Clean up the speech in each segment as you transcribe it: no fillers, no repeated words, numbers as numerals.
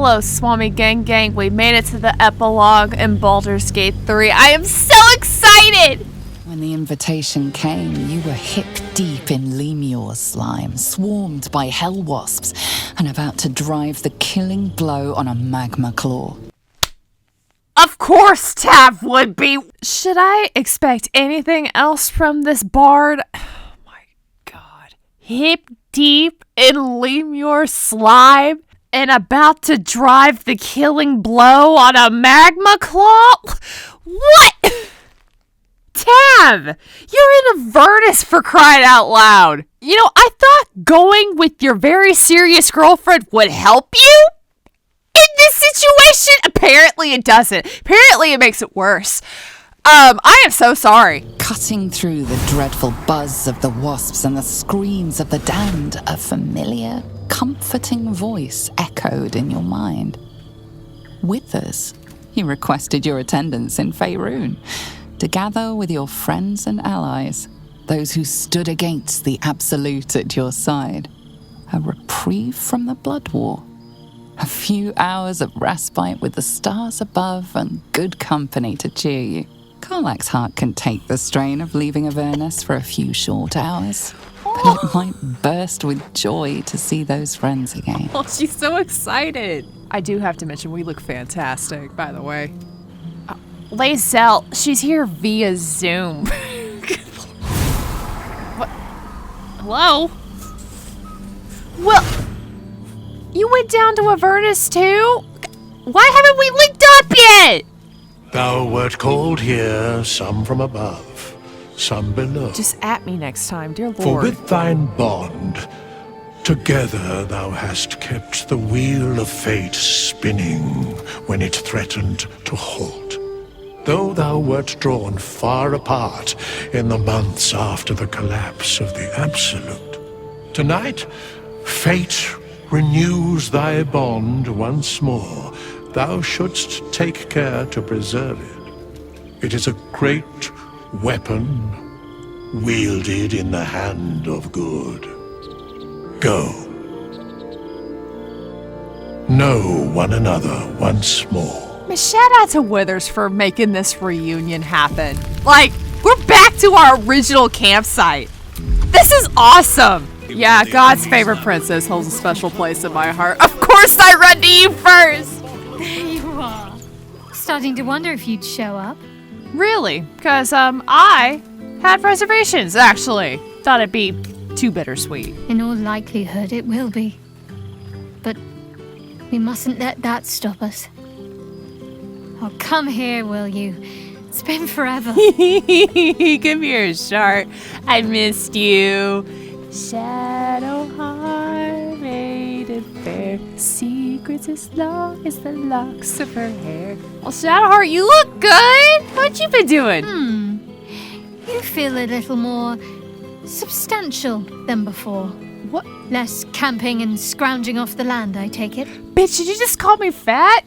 Hello, Swami Gang. We made it to the Epilogue in Baldur's Gate 3. I am so excited! When the invitation came, you were hip-deep in Lemure slime, swarmed by hell wasps, and about to drive the killing blow on a magma claw. Of course Tav would be! Should I expect anything else from this bard? Oh my god. Hip-deep in Lemure slime and about to drive the killing blow on a magma claw? What? Tav, you're in Avernus for crying out loud. You know, I thought going with your very serious girlfriend would help you in this situation. Apparently it doesn't. Apparently it makes it worse. I am so sorry. Cutting through the dreadful buzz of the wasps and the screams of the damned, a familiar, comforting voice echoed in your mind. Withers, he requested your attendance in Faerun, to gather with your friends and allies, those who stood against the Absolute at your side. A reprieve from the blood war. A few hours of respite with the stars above and good company to cheer you. Karlach's heart can take the strain of leaving Avernus for a few short hours, but it might burst with joy to see those friends again. Oh, she's so excited. I do have to mention, we look fantastic, by the way. Lae'zel, she's here via Zoom. What? Hello? Well, you went down to Avernus too? Why haven't we linked up yet? Thou wert called here, some from above, some below. Just at me next time, dear Lord. For with thine bond, together thou hast kept the wheel of fate spinning when it threatened to halt. Though thou wert drawn far apart in the months after the collapse of the Absolute, tonight fate renews thy bond once more. Thou shouldst take care to preserve it. It is a great weapon wielded in the hand of good. Go. Know one another once more. Shout out to Withers for making this reunion happen. Like, we're back to our original campsite. This is awesome. Yeah, God's favorite princess holds a special place in my heart. Of course I run to you first. There you are. Starting to wonder if you'd show up. Really? Because, I had reservations, actually. Thought it'd be too bittersweet. In all likelihood, it will be. But we mustn't let that stop us. Oh, come here, will you? It's been forever. Come here, Shart. I missed you. Shadowheart made it fair. Secrets as long as the locks of her hair. Well, Shadowheart, you look good. What you been doing? You feel a little more substantial than before. What? Less camping and scrounging off the land, I take it. Bitch, did you just call me fat?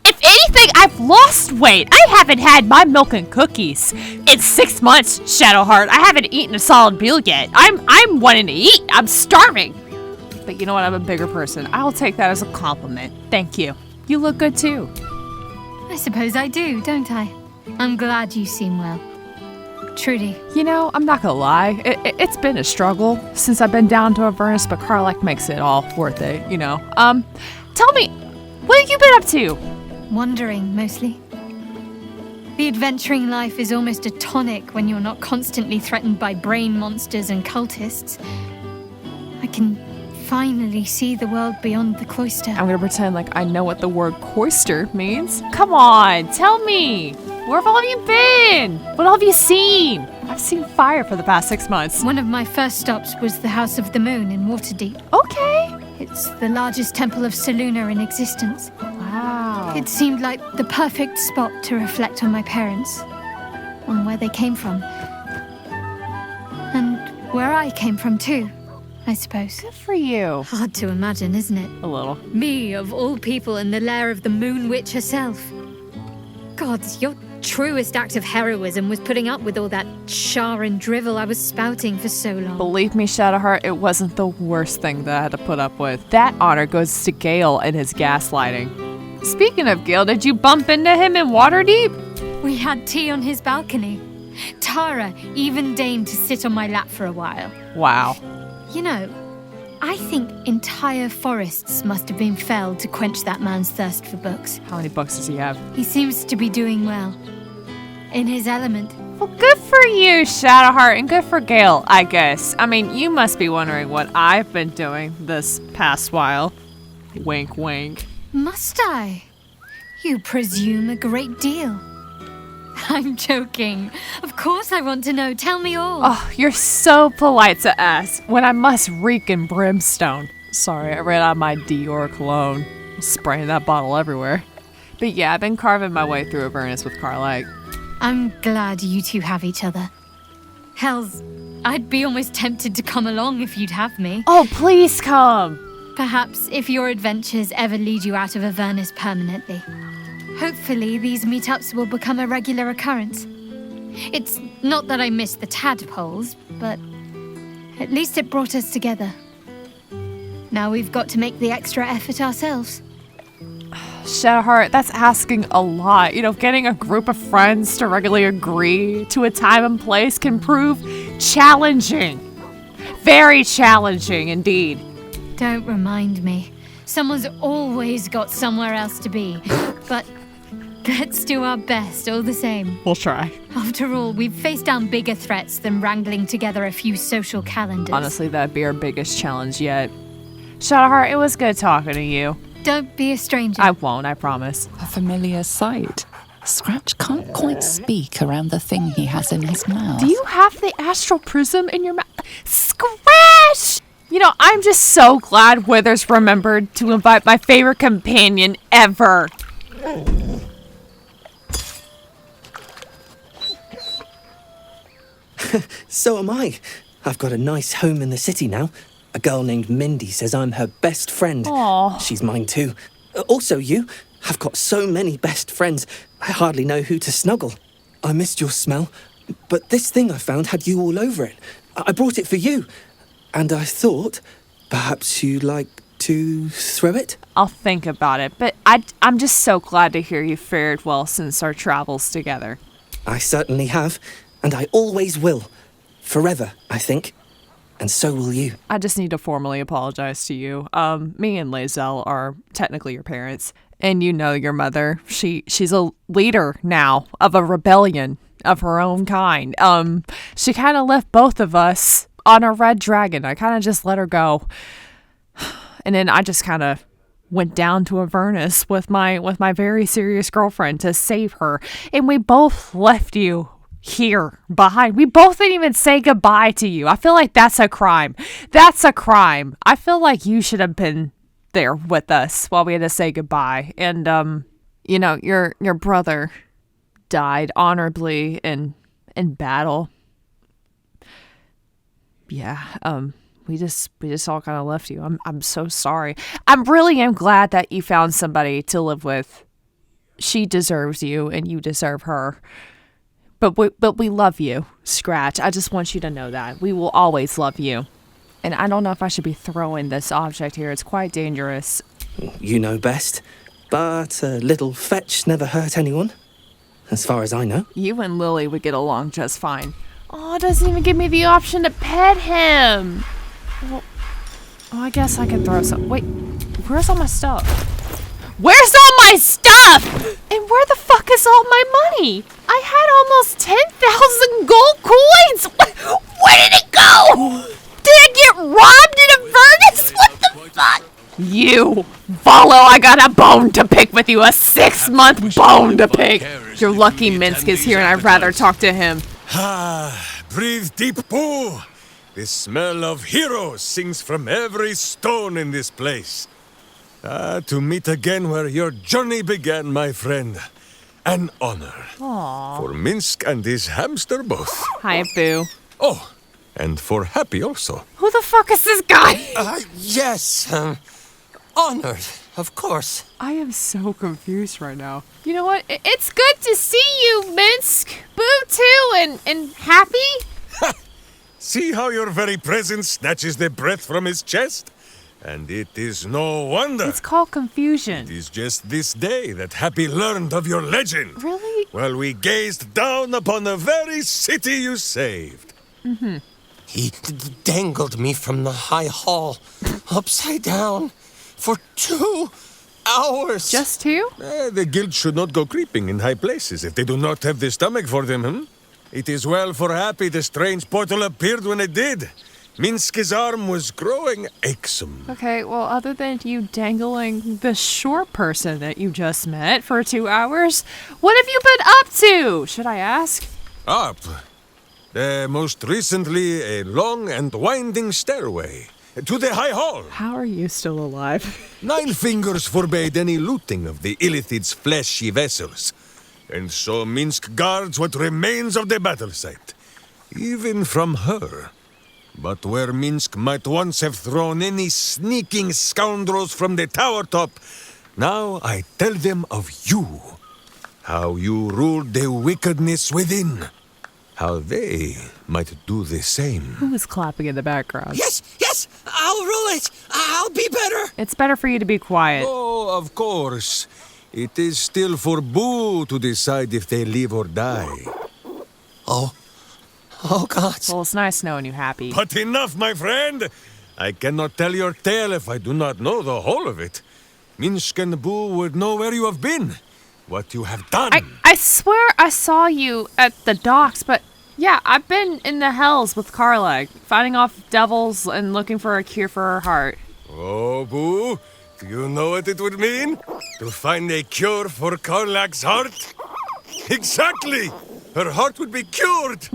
If anything, I've lost weight. I haven't had my milk and cookies in 6 months, Shadowheart. I haven't eaten a solid meal yet. I'm wanting to eat. I'm starving. But you know what? I'm a bigger person. I'll take that as a compliment. Thank you. You look good too. I suppose I do, don't I? I'm glad you seem well. Trudy. You know, I'm not gonna lie. It's been a struggle since I've been down to Avernus, but Karlach makes it all worth it, you know. Tell me, what have you been up to? Wandering, mostly. The adventuring life is almost a tonic when you're not constantly threatened by brain monsters and cultists. I can finally see the world beyond the cloister. I'm gonna pretend like I know what the word cloister means. Come on, tell me. Where have you been? What have you seen? I've seen fire for the past 6 months. One of my first stops was the House of the Moon in Waterdeep. Okay. It's the largest temple of Selûne in existence. Wow. It seemed like the perfect spot to reflect on my parents, on where they came from. And where I came from too, I suppose. Good for you. Hard to imagine, isn't it? A little. Me, of all people, in the lair of the Moon Witch herself. Gods, you're truest act of heroism was putting up with all that char and drivel I was spouting for so long. Believe me, Shadowheart, it wasn't the worst thing that I had to put up with. That honor goes to Gale and his gaslighting. Speaking of Gale, did you bump into him in Waterdeep? We had tea on his balcony. Tara even deigned to sit on my lap for a while. Wow. You know, I think entire forests must have been felled to quench that man's thirst for books. How many books does he have? He seems to be doing well. In his element. Well, good for you, Shadowheart, and good for Gale, I guess. I mean, you must be wondering what I've been doing this past while. Wink, wink. Must I? You presume a great deal. I'm joking. Of course I want to know. Tell me all. Oh, you're so polite to ask when I must reek in brimstone. Sorry, I ran out of my Dior cologne. Spraying that bottle everywhere. But yeah, I've been carving my way through Avernus with Carlite. I'm glad you two have each other. Hells, I'd be almost tempted to come along if you'd have me. Oh, please come. Perhaps if your adventures ever lead you out of Avernus permanently. Hopefully, these meetups will become a regular occurrence. It's not that I miss the tadpoles, but at least it brought us together. Now we've got to make the extra effort ourselves. Shadowheart, that's asking a lot. You know, getting a group of friends to regularly agree to a time and place can prove challenging. Very challenging indeed. Don't remind me. Someone's always got somewhere else to be. But let's do our best all the same. We'll try. After all, we've faced down bigger threats than wrangling together a few social calendars. Honestly, that'd be our biggest challenge yet. Shadowheart, it was good talking to you. Don't be a stranger. I won't, I promise. A familiar sight. Scratch can't quite speak around the thing he has in his mouth. Do you have the astral prism in your mouth? Scratch! You know, I'm just so glad Withers remembered to invite my favorite companion ever. So am I. I've got a nice home in the city now. A girl named Mindy says I'm her best friend. Aw. She's mine too. Also you. I've got so many best friends, I hardly know who to snuggle. I missed your smell, but this thing I found had you all over it. I brought it for you. And I thought, perhaps you'd like to throw it? I'll think about it, but I'm just so glad to hear you fared well since our travels together. I certainly have, and I always will. Forever, I think. And so will you. I just need to formally apologize to you. Me and Lae'zel are technically your parents, and you know your mother. She's a leader now of a rebellion of her own kind. She kind of left both of us on a red dragon. I kind of just let her go. And then I just kind of went down to Avernus with my very serious girlfriend to save her. And we both left you here behind. We both didn't even say goodbye to you. I feel like that's a crime. That's a crime. I feel like you should have been there with us while we had to say goodbye. And, you know, your brother died honorably in battle. Yeah, we just all kind of left you. I'm so sorry. I really am glad that you found somebody to live with. She deserves you, and you deserve her. But we love you, Scratch. I just want you to know that. We will always love you. And I don't know if I should be throwing this object here. It's quite dangerous. You know best. But a little fetch never hurt anyone. As far as I know. You and Lily would get along just fine. Oh, it doesn't even give me the option to pet him. Well, I guess I can throw some. Wait, where's all my stuff? Where's all my stuff? And where the fuck is all my money? I had almost 10,000 gold coins. Where did it go? Did I get robbed in Avernus? What the fuck? You, Volo, I got a bone to pick with you. A 6-month bone to pick. You're lucky Minsk is here and I'd rather talk to him. Ah, breathe deep, Pooh. The smell of heroes sings from every stone in this place. To meet again where your journey began, my friend. An honor. Aww. For Minsk and his hamster both. Hi, Boo. Oh, and for Happy also. Who the fuck is this guy? Yes, honored. Of course. I am so confused right now. You know what? It's good to see you, Minsk. Boo too, and Happy. See how your very presence snatches the breath from his chest? And it is no wonder. It's called confusion. It is just this day that Happy learned of your legend. Really? While we gazed down upon the very city you saved. Mm-hmm. He dangled me from the high hall, upside down, for 2 hours. Just 2? The guild should not go creeping in high places if they do not have the stomach for them, It is well for Happy the strange portal appeared when it did. Minsk's arm was growing achsome. Okay, well, other than you dangling the short person that you just met for 2 hours, what have you been up to? Should I ask? Up. Most recently, a long and winding stairway to the High Hall. How are you still alive? 9 fingers forbade any looting of the Illithid's fleshy vessels. And so Minsk guards what remains of the battle site, even from her. But where Minsk might once have thrown any sneaking scoundrels from the tower top, now I tell them of you. How you ruled the wickedness within. How they might do the same. Who is clapping in the background? Yes, I'll rule it. I'll be better. It's better for you to be quiet. Oh, of course. It is still for Boo to decide if they live or die. Oh, God. Well, it's nice knowing you, Happy. But enough, my friend! I cannot tell your tale if I do not know the whole of it. Minsk and Boo would know where you have been, what you have done. I swear I saw you at the docks, but yeah, I've been in the hells with Karlag, fighting off devils and looking for a cure for her heart. Oh, Boo, do you know what it would mean? To find a cure for Karlag's heart? Exactly! Her heart would be cured!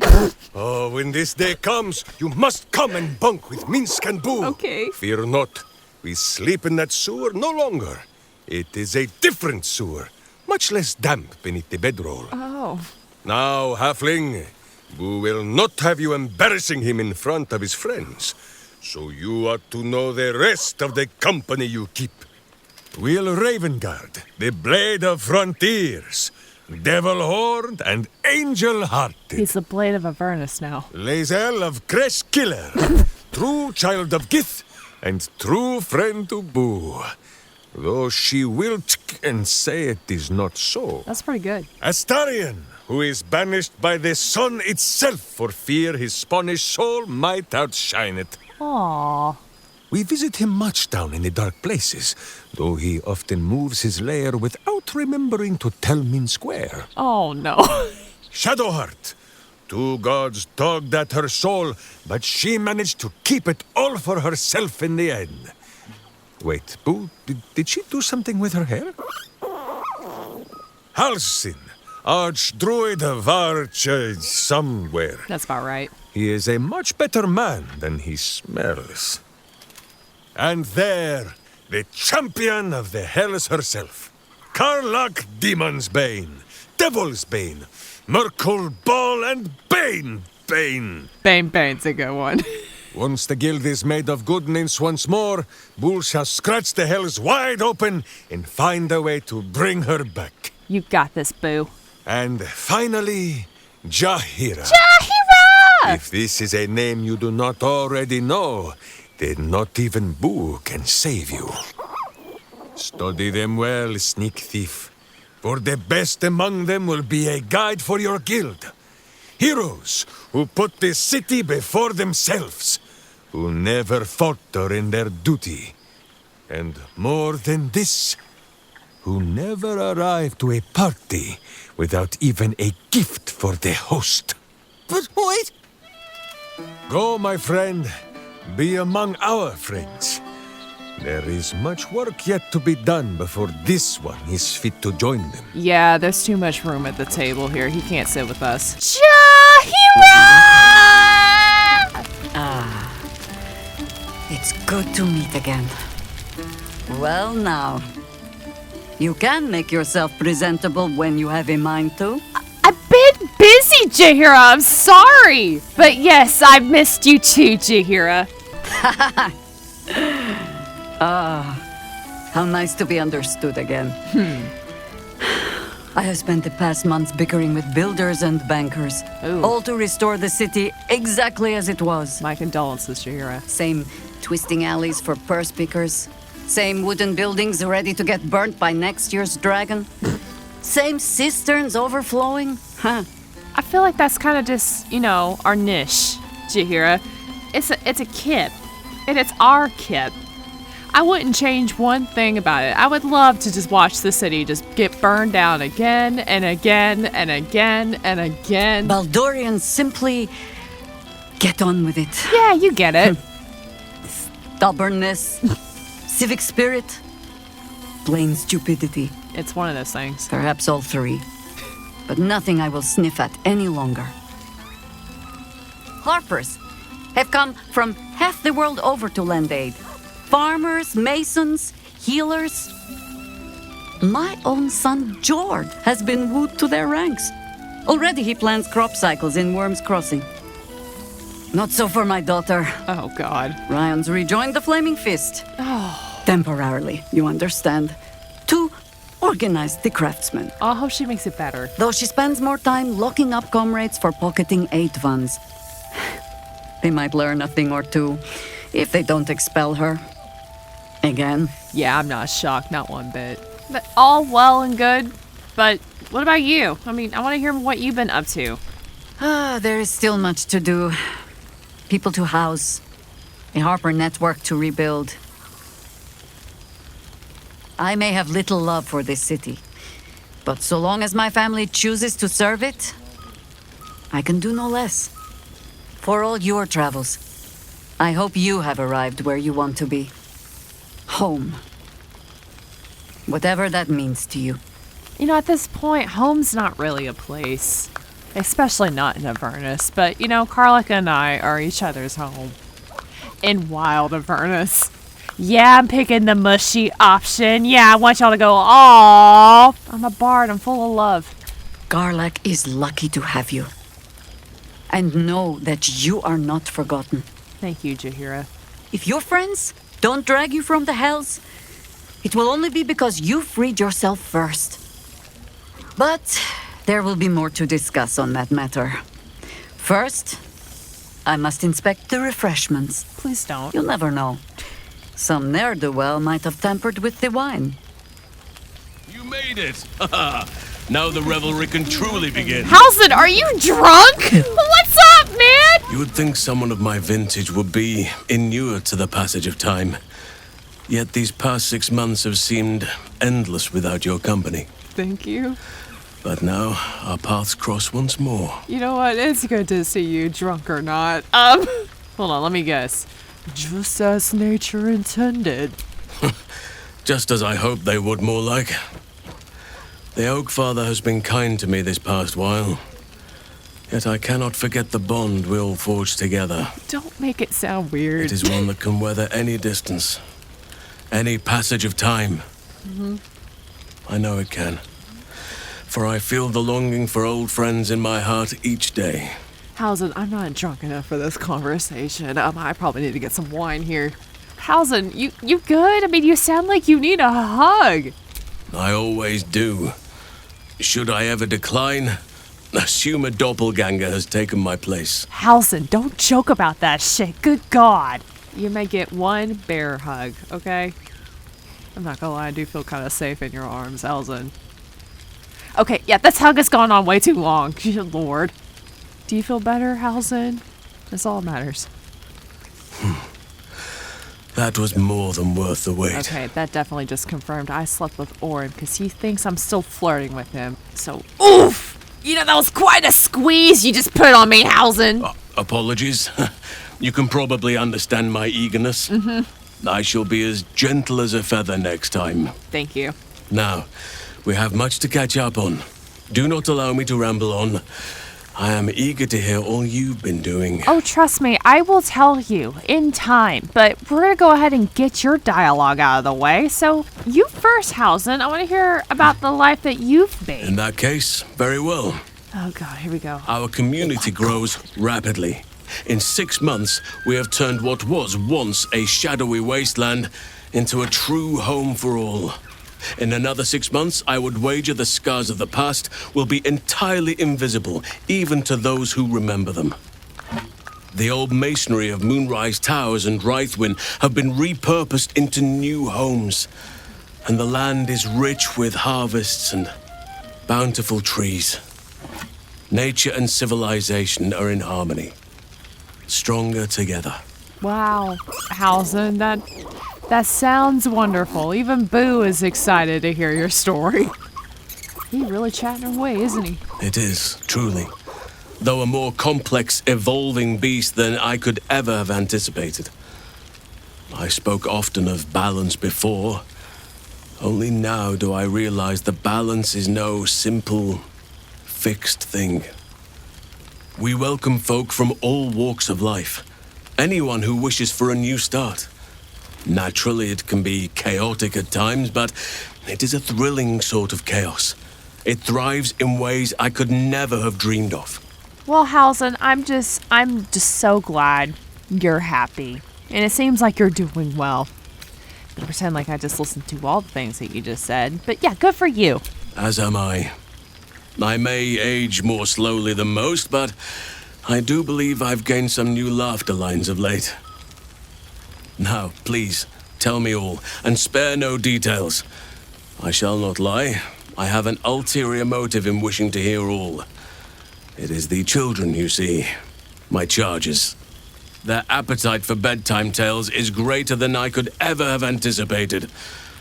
Oh, when this day comes, you must come and bunk with Minsk and Boo. Okay. Fear not. We sleep in that sewer no longer. It is a different sewer, much less damp beneath the bedroll. Oh. Now, Halfling, Boo will not have you embarrassing him in front of his friends. So you ought to know the rest of the company you keep. Will Ravenguard, the Blade of Frontiers, Devil-Horned and Angel-Hearted. He's the Blade of Avernus now. Lae'zel of Creshkiller, true child of Gith, and true friend to Boo. Though she will and say it is not so. That's pretty good. Astarion, who is banished by the sun itself for fear his Spanish soul might outshine it. Aww. We visit him much down in the dark places, though he often moves his lair without remembering to tell Minsk where. Oh no. Shadowheart. 2 gods tugged at her soul, but she managed to keep it all for herself in the end. Wait, Boo, did she do something with her hair? Halsin, Archdruid of Arch somewhere. That's about right. He is a much better man than he smells. And there, the champion of the Hells herself. Karlak Demon's Bane, Devil's Bane, Merkul Ball and Bane. Bane's a good one. Once the guild is made of goodness once more, Bull shall scratch the Hells wide open and find a way to bring her back. You got this, Boo. And finally, Jahira. Jahira! If this is a name you do not already know, then not even Boo can save you. Study them well, sneak thief, for the best among them will be a guide for your guild. Heroes who put the city before themselves, who never falter in their duty. And more than this, who never arrive to a party without even a gift for the host. But wait! Go, my friend. Be among our friends. There is much work yet to be done before this one is fit to join them. Yeah, there's too much room at the table here. He can't sit with us. Jahira! It's good to meet again. Well now, you can make yourself presentable when you have a mind to. I've been busy, Jahira. I'm sorry. But yes, I missed you too, Jahira. How nice to be understood again. I have spent the past months bickering with builders and bankers, Ooh. all to restore the city exactly as it was. My condolences, Jaheira. Same twisting alleys for purse pickers, same wooden buildings ready to get burnt by next year's dragon, same cisterns overflowing. Huh. I feel like that's kind of just, our niche, Jaheira. It's a kip, and it's our kip. I wouldn't change one thing about it. I would love to just watch the city just get burned down again and again and again and again. Baldurians simply get on with it. Yeah, you get it. Stubbornness, civic spirit, plain stupidity. It's one of those things. Perhaps all three. But nothing I will sniff at any longer. Harpers have come from half the world over to lend aid. Farmers, masons, healers. My own son, Jord, has been wooed to their ranks. Already he plans crop cycles in Worm's Crossing. Not so for my daughter. Oh, God. Ryan's rejoined the Flaming Fist. Temporarily, you understand. To organize the craftsmen. I hope she makes it better. Though she spends more time locking up comrades for pocketing aid funds. They might learn a thing or two if they don't expel her. Again. Yeah, I'm not shocked, not one bit. But all well and good. But what about you? I mean, I want to hear what you've been up to. There is still much to do. People to house. A Harper network to rebuild. I may have little love for this city, but so long as my family chooses to serve it, I can do no less. For all your travels, I hope you have arrived where you want to be. Home. Whatever that means to you. At this point, home's not really a place. Especially not in Avernus. But, Karlika and I are each other's home. In wild Avernus. Yeah, I'm picking the mushy option. Yeah, I want y'all to go, aww. I'm a bard. I'm full of love. Garlak is lucky to have you. And know that you are not forgotten. Thank you, Jaheira. If your friends don't drag you from the hells, it will only be because you freed yourself first. But there will be more to discuss on that matter. First, I must inspect the refreshments. Please don't. You'll never know. Some ne'er-do-well might have tampered with the wine. You made it! Now the revelry can truly begin. Halsin, are you drunk? What's up, man? You would think someone of my vintage would be inured to the passage of time. Yet these past 6 months have seemed endless without your company. Thank you. But now, our paths cross once more. You know what? It's good to see you, drunk or not. Hold on, let me guess. Just as nature intended. Just as I hoped they would, more like. The Oak Father has been kind to me this past while. Yet I cannot forget the bond we all forged together. Don't make it sound weird. It is one that can weather any distance, any passage of time. I know it can. For I feel the longing for old friends in my heart each day. Halsin, I'm not drunk enough for this conversation. I probably need to get some wine here. Halsin, you good? I mean, you sound like you need a hug. I always do. Should I ever decline, assume a doppelganger has taken my place. Halsin, don't joke about that shit. Good God. You may get one bear hug, okay? I'm not gonna lie, I do feel kind of safe in your arms, Halsin. Okay, yeah, this hug has gone on way too long. Good Lord. Do you feel better, Halsin? That's all that matters. That was more than worth the wait. Okay, that definitely just confirmed I slept with Orin because he thinks I'm still flirting with him. So, oof! That was quite a squeeze you just put on me, Halsin. Apologies. You can probably understand my eagerness. I shall be as gentle as a feather next time. Thank you. Now, we have much to catch up on. Do not allow me to ramble on. I am eager to hear all you've been doing. Oh, trust me, I will tell you in time. But we're going to go ahead and get your dialogue out of the way. So, you first, Halsin. I want to hear about the life that you've made. In that case, very well. Oh, God, here we go. Our community grows rapidly. In 6 months, we have turned what was once a shadowy wasteland into a true home for all. In another 6 months, I would wager the scars of the past will be entirely invisible, even to those who remember them. The old masonry of Moonrise Towers and Rythwin have been repurposed into new homes, and the land is rich with harvests and bountiful trees. Nature and civilization are in harmony, stronger together. Wow, Halsin, that sounds wonderful. Even Boo is excited to hear your story. He's really chatting away, isn't he? It is, truly. Though a more complex, evolving beast than I could ever have anticipated. I spoke often of balance before. Only now do I realize the balance is no simple, fixed thing. We welcome folk from all walks of life. Anyone who wishes for a new start. Naturally, it can be chaotic at times, but it is a thrilling sort of chaos. It thrives in ways I could never have dreamed of. Well, Halsin, I'm just so glad you're happy. And it seems like you're doing well. I'm gonna pretend like I just listened to all the things that you just said. But yeah, good for you. As am I. I may age more slowly than most, but I do believe I've gained some new laughter lines of late. Now, please, tell me all, and spare no details. I shall not lie. I have an ulterior motive in wishing to hear all. It is the children, you see. My charges. Their appetite for bedtime tales is greater than I could ever have anticipated.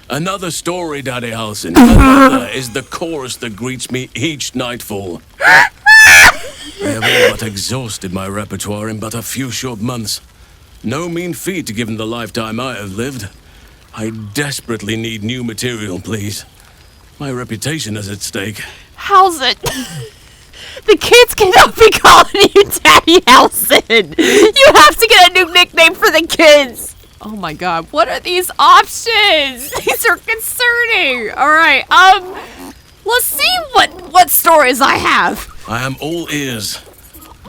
Another story, Daddy Halsin. Another is the chorus that greets me each nightfall. I have all but exhausted my repertoire in but a few short months. No mean feat given the lifetime I have lived. I desperately need new material, please. My reputation is at stake. Halsin! The kids cannot be calling you Daddy Halsin! You have to get a new nickname for the kids! Oh my god, what are these options? These are concerning! Alright, let's see what stories I have. I am all ears.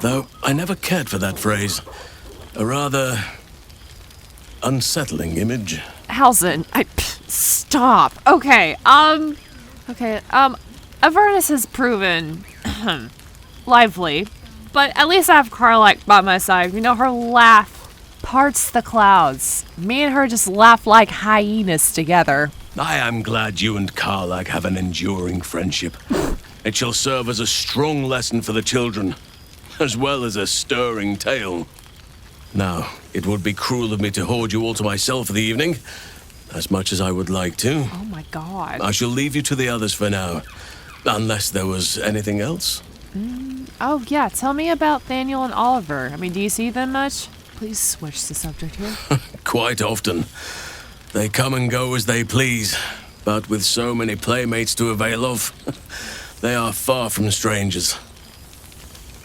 Though I never cared for that phrase. A rather unsettling image. Halsin, stop. Okay, Avernus has proven lively, but at least I have Karlak by my side. You know, her laugh parts the clouds. Me and her just laugh like hyenas together. I am glad you and Karlak have an enduring friendship. It shall serve as a strong lesson for the children, as well as a stirring tale. Now, it would be cruel of me to hoard you all to myself for the evening, as much as I would like to. Oh my god. I shall leave you to the others for now, unless there was anything else. Oh yeah, tell me about Thaniel and Oliver. I mean, do you see them much? Please switch the subject here. Quite often. They come and go as they please, but with so many playmates to avail of, they are far from strangers.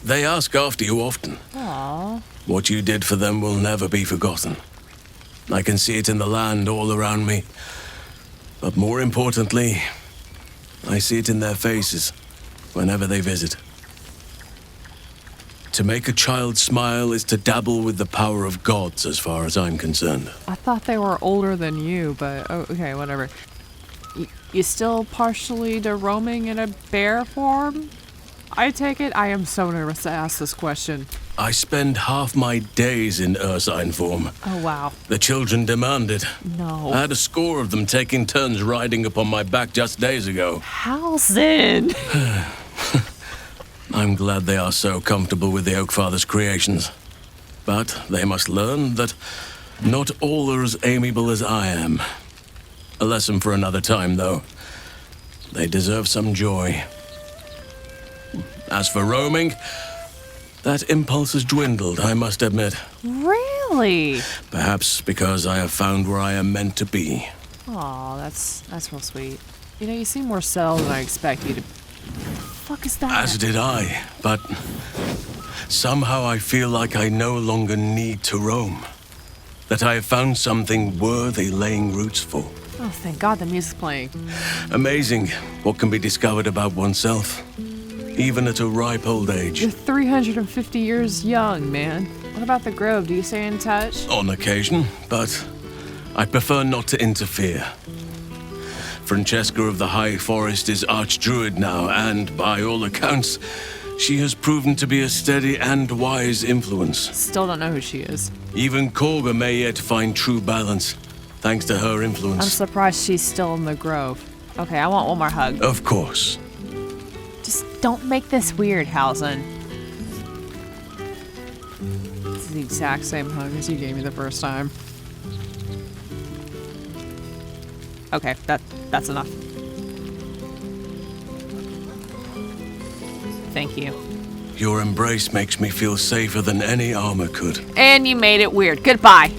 They ask after you often. Aww. What you did for them will never be forgotten. I can see it in the land all around me. But more importantly, I see it in their faces whenever they visit. To make a child smile is to dabble with the power of gods, as far as I'm concerned. I thought they were older than you, but okay, whatever. You still partially to roaming in a bear form? I take it? I am so nervous to ask this question. I spend half my days in ursine form. Oh, wow. The children demand it. No. I had a score of them taking turns riding upon my back just days ago. Halsin! I'm glad they are so comfortable with the Oakfather's creations. But they must learn that not all are as amiable as I am. A lesson for another time, though. They deserve some joy. As for roaming, that impulse has dwindled, I must admit. Really? Perhaps because I have found where I am meant to be. Aw, that's real sweet. You know, you seem more settled than I expect you to. What the fuck is that? As did I, but somehow I feel like I no longer need to roam. That I have found something worthy laying roots for. Oh, thank God the music's playing. Amazing what can be discovered about oneself. even at a ripe old age. You're 350 years young, man. What about the grove? Do you stay in touch? On occasion, but I prefer not to interfere. Francesca of the High Forest is Archdruid now, and by all accounts, she has proven to be a steady and wise influence. Still don't know who she is. Even Korga may yet find true balance, thanks to her I'm influence. surprised she's still in the grove. Okay, I want one more hug. Of course. Just don't make this weird, Hausen. This is the exact same hug as you gave me the first time. Okay, that's enough. Thank you. Your embrace makes me feel safer than any armor could. And you made it weird. Goodbye.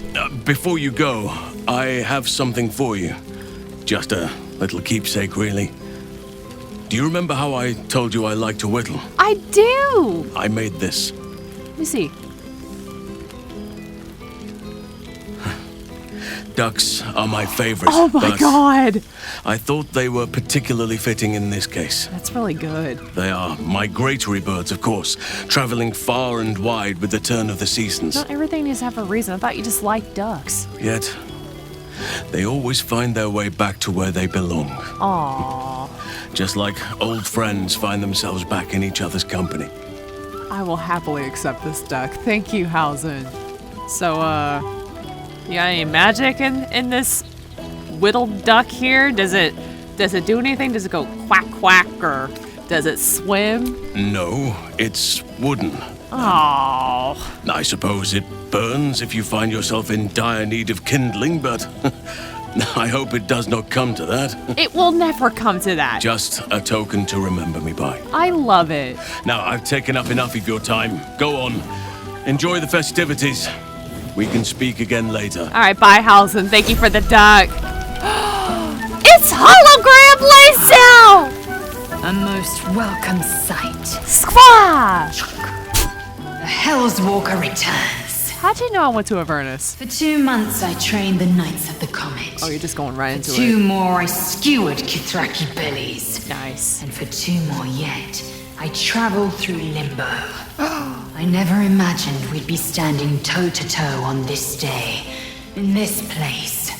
Before you go, I have something for you. Just a little keepsake, really. Do you remember how I told you I like to whittle? I do. I made this. Let me see. Ducks are my favorite. Oh my but god. I thought they were particularly fitting in this case. That's really good. They are migratory birds, of course, traveling far and wide with the turn of the seasons. Not everything needs to have a reason. I thought you just liked ducks. Yet, they always find their way back to where they belong. Aww. Just like old friends find themselves back in each other's company. I will happily accept this duck. Thank you, Hausen. So, you got any magic in this whittled duck here? Does it do anything? Does it go quack quack, or does it swim? No, it's wooden. Oh. I suppose it burns if you find yourself in dire need of kindling, but I hope it does not come to that. It will never come to that. Just a token to remember me by. I love it. Now, I've taken up enough of your time. Go on. Enjoy the festivities. We can speak again later. All right, bye, Hausen. Thank you for the duck. It's hologram Laysel! A most welcome sight. Squash! The Hell's Walker returns. How'd you know I went to Avernus? For 2 months I trained the Knights of the Comet. Oh, you're just going right into For 2 it. more I skewered Kithraki bellies. Nice. And for 2 more yet, I traveled through Limbo. I never imagined we'd be standing toe-to-toe on this day, in this place.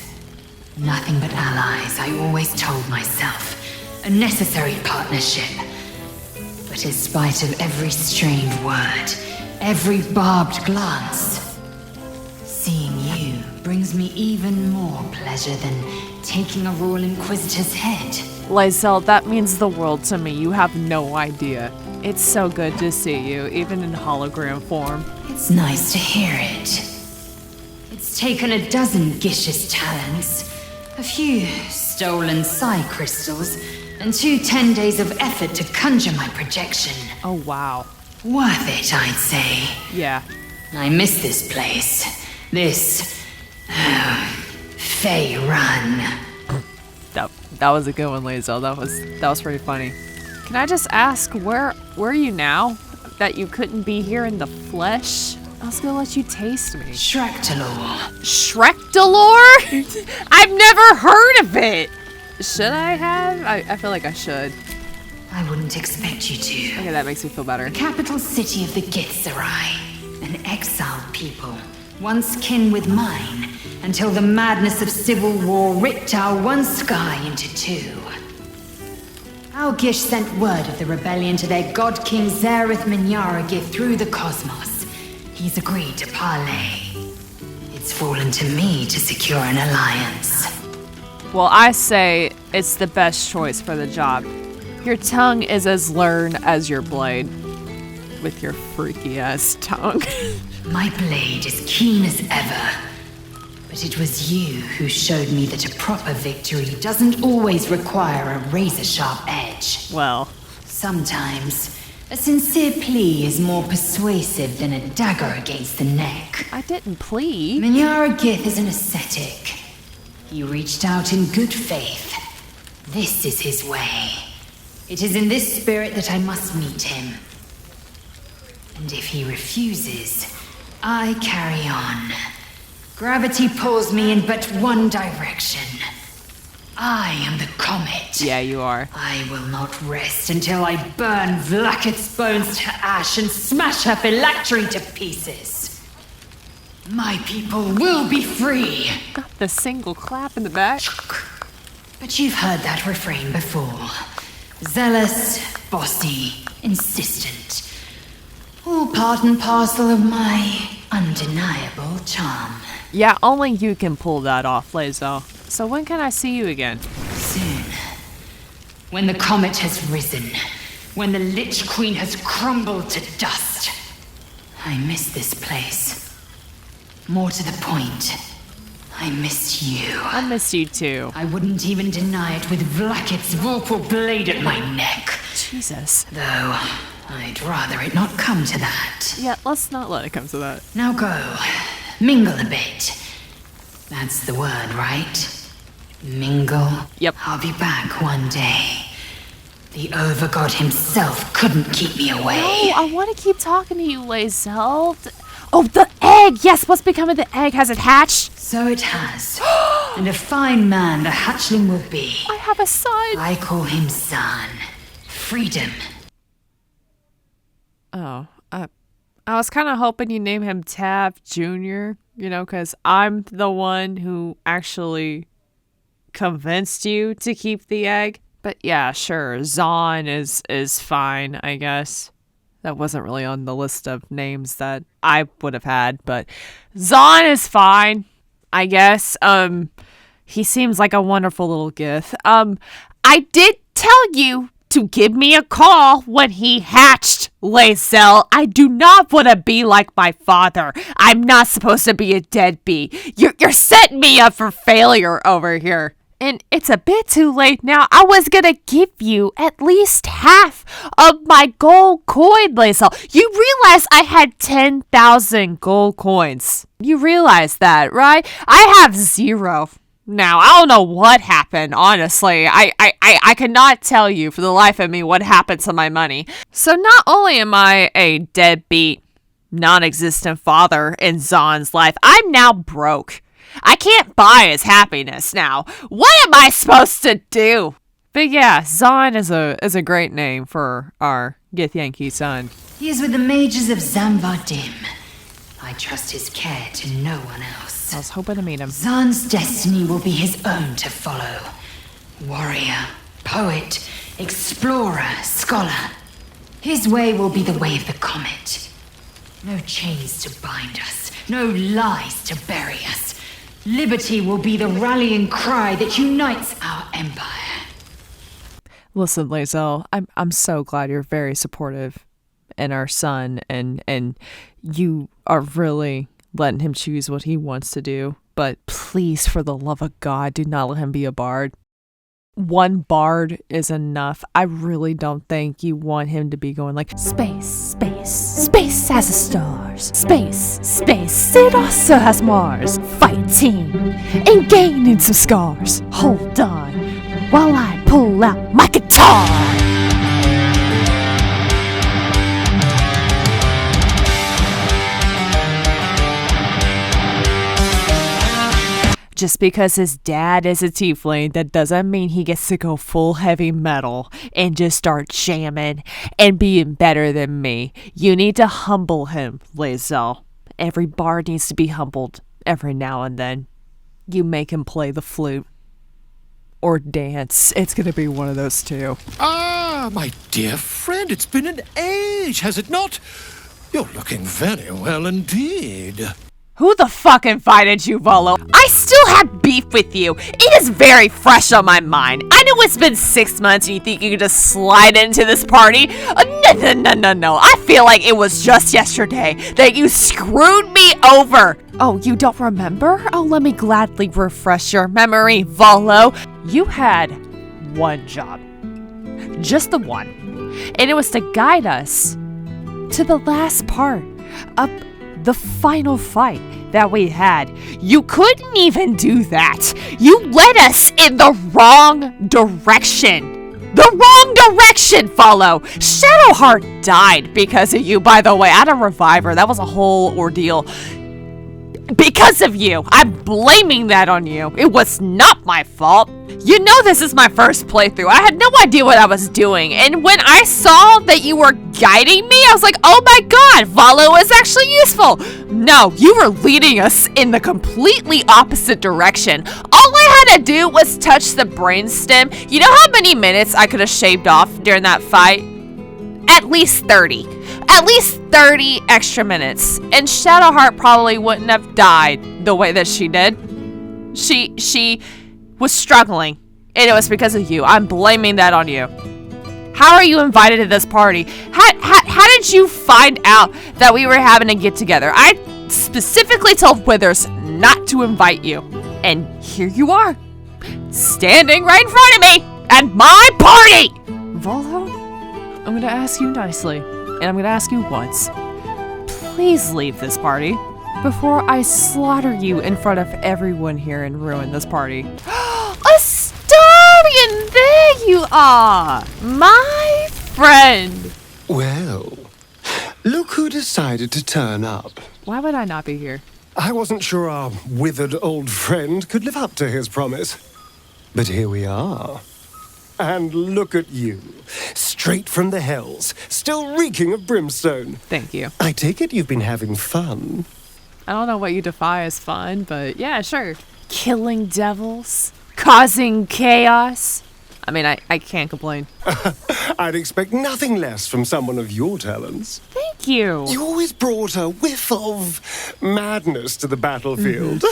Nothing but allies, I always told myself. A necessary partnership. But in spite of every strained word, every barbed glance, seeing you brings me even more pleasure than taking a Royal Inquisitor's head. Laysel, that means the world to me. You have no idea. It's so good to see you, even in hologram form. It's nice to hear it. It's taken a dozen Gish's talents, a few stolen psi crystals, and 2 10 days of effort to conjure my projection. Oh, wow. Worth it, I'd say. Yeah. I miss this place. This... Fey Run. That was a good one, Laysel. That was pretty funny. Can I just ask, where are you now? That you couldn't be here in the flesh? I was gonna let you taste me. Shrektalor. Shrektalor? I've never heard of it! Should I have? I feel like I should. I wouldn't expect you to. Okay, that makes me feel better. Capital city of the Githzerai. An exiled people, once kin with mine, until the madness of civil war ripped our one sky into 2. Our Gish sent word of the rebellion to their god king Zareth Minyaragith through the cosmos. He's agreed to parley. It's fallen to me to secure an alliance. Well, I say it's the best choice for the job. Your tongue is as learned as your blade. With your freaky ass tongue. My blade is keen as ever. But it was you who showed me that a proper victory doesn't always require a razor-sharp edge. Well. Sometimes, a sincere plea is more persuasive than a dagger against the neck. I didn't plead. Minyaragith is an ascetic. He reached out in good faith. This is his way. It is in this spirit that I must meet him. And if he refuses, I carry on. Gravity pulls me in but one direction. I am the comet. Yeah, you are. I will not rest until I burn Vlaakith's bones to ash and smash her phylactery to pieces. My people will be free. Got the single clap in the back. But you've heard that refrain before. Zealous, bossy, insistent. All part and parcel of my undeniable charm. Yeah, only you can pull that off, Lae'zel. So when can I see you again? Soon. When the comet has risen. When the Lich Queen has crumbled to dust. I miss this place. More to the point, I miss you. I miss you too. I wouldn't even deny it with Vlaakith's vorpal blade at my neck. Jesus. Though, I'd rather it not come to that. Yeah, let's not let it come to that. Now go. Mingle a bit. That's the word, right? Mingle. Yep. I'll be back one day. The Overgod himself couldn't keep me away. No, I want to keep talking to you, Lae'zel. Oh, the egg! Yes, what's become of the egg? Has it hatched? So it has. And a fine man the hatchling will be. I have a son. I call him Zaan. Freedom. Oh, I was kind of hoping you name him Tav Jr., you know, because I'm the one who actually convinced you to keep the egg. But yeah, sure, Zaan is fine, I guess. That wasn't really on the list of names that I would have had, but Zaan is fine, I guess. He seems like a wonderful little gith. I did tell you to give me a call when he hatched, Lae'zel. I do not want to be like my father. I'm not supposed to be a deadbeat. You're setting me up for failure over here. And it's a bit too late now. I was gonna give you at least half of my gold coin, Lae'zel. You realize I had 10,000 gold coins. You realize that, right? I have 0. Now, I don't know what happened, honestly. I cannot tell you for the life of me what happened to my money. So not only am I a deadbeat, non-existent father in Zaan's life, I'm now broke. I can't buy his happiness now. What am I supposed to do? But yeah, Zaan is a great name for our Githyanki son. He is with the mages of Zamvadim. I trust his care to no one else. I was hoping to meet him. Zaan's destiny will be his own to follow. Warrior, poet, explorer, scholar. His way will be the way of the comet. No chains to bind us, no lies to bury us. Liberty will be the rallying cry that unites our empire. Listen, Lae'zel, I'm so glad you're very supportive in our son, and you are really letting him choose what he wants to do. But please, for the love of God, do not let him be a bard. One bard is enough. I really don't think you want him to be going like, space, space, space has the stars. Space, space, it also has Mars. Fighting and gaining some scars. Hold on while I pull out my guitar. Just because his dad is a tiefling, that doesn't mean he gets to go full heavy metal and just start jamming and being better than me. You need to humble him, Lae'zel. Every bard needs to be humbled every now and then. You make him play the flute. Or dance. It's going to be one of those two. Ah, my dear friend, it's been an age, has it not? You're looking very well indeed. Who the fuck invited you, Volo? I still have beef with you. It is very fresh on my mind. I know it's been 6 months and you think you can just slide into this party. No. I feel like it was just yesterday that you screwed me over. Oh, you don't remember? Oh, let me gladly refresh your memory, Volo. You had one job. Just the one. And it was to guide us to the last part of the final fight that we had. You couldn't even do that. You led us in the wrong direction. The wrong direction, Follow. Shadowheart died because of you, by the way. I had to revive her. That was a whole ordeal. Because of you. I'm blaming that on you. It was not my fault. You know this is my first playthrough. I had no idea what I was doing. And when I saw that you were guiding me, I was like, oh my god, Valo is actually useful. No, you were leading us in the completely opposite direction. All I had to do was touch the brainstem. You know how many minutes I could have shaved off during that fight? At least 30. At least 30 extra minutes. And Shadowheart probably wouldn't have died the way that she did. She was struggling. And it was because of you. I'm blaming that on you. How are you invited to this party? How did you find out that we were having a get together? I specifically told Withers not to invite you. And here you are. Standing right in front of me at my party! Volo, I'm going to ask you nicely. And I'm going to ask you once. Please leave this party before I slaughter you in front of everyone here and ruin this party. Astarion, there you are! My friend! Well, look who decided to turn up. Why would I not be here? I wasn't sure our withered old friend could live up to his promise. But here we are. And look at you, straight from the hells, still reeking of brimstone. Thank you. I take it you've been having fun. I don't know what you define as fun, but yeah, sure. Killing devils, causing chaos. I mean, I can't complain. I'd expect nothing less from someone of your talents. Thank you. You always brought a whiff of madness to the battlefield.